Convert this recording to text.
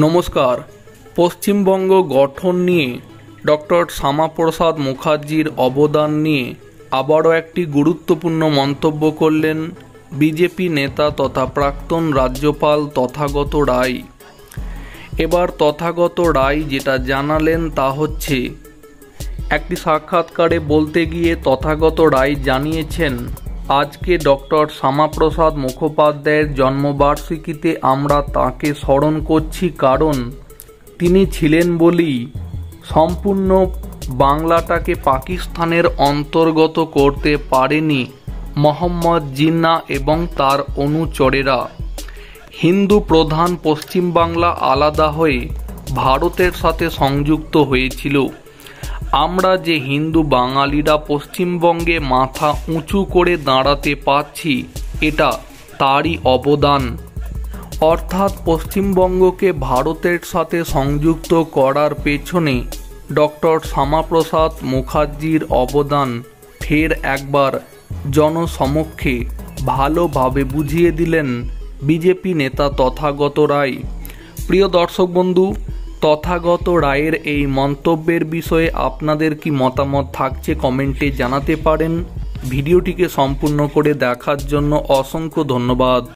নমস্কার। পশ্চিমবঙ্গ গঠন নিয়ে ডক্টর শ্যামাপ্রসাদ মুখার্জির অবদান নিয়ে আবারও একটি গুরুত্বপূর্ণ মন্তব্য করলেন বিজেপি নেতা তথা প্রাক্তন রাজ্যপাল তথাগত রায়। এবার তথাগত রায় যেটা জানালেন তা হচ্ছে, একটি সাক্ষাৎকারে বলতে গিয়ে তথাগত রায় জানিয়েছেন, আজকে ডক্টর শ্যামাপ্রসাদ মুখোপাধ্যায়ের জন্মবার্ষিকীতে আমরা তাকে স্মরণ করছি, কারণ তিনি ছিলেন বলেই সম্পূর্ণ বাংলাটাকে পাকিস্তানের অন্তর্গত করতে পারেনি মোহাম্মদ জিন্নাহ এবং তার অনুচরেরা। হিন্দু প্রধান পশ্চিমবাংলা আলাদা হয়ে ভারতের সাথে সংযুক্ত হয়েছিল। আমরা যে হিন্দু বাঙালিরা পশ্চিমবঙ্গে মাথা উঁচু করে দাঁড়াতে পারছি, এটা তারই অবদান। অর্থাৎ পশ্চিমবঙ্গকে ভারতের সাথে সংযুক্ত করার পেছনে ডক্টর শ্যামাপ্রসাদ মুখার্জির অবদান ফের একবার জনসমক্ষে ভালোভাবে বুঝিয়ে দিলেন বিজেপি নেতা তথাগত রায়। প্রিয় দর্শক বন্ধু, তথাগত রায়ের এই মন্তব্যের বিষয়ে আপনাদের কি মতামত থাকছে কমেন্টে জানাতে পারেন। ভিডিওটিকে সম্পূর্ণ করে দেখার জন্য অসংখ্য ধন্যবাদ।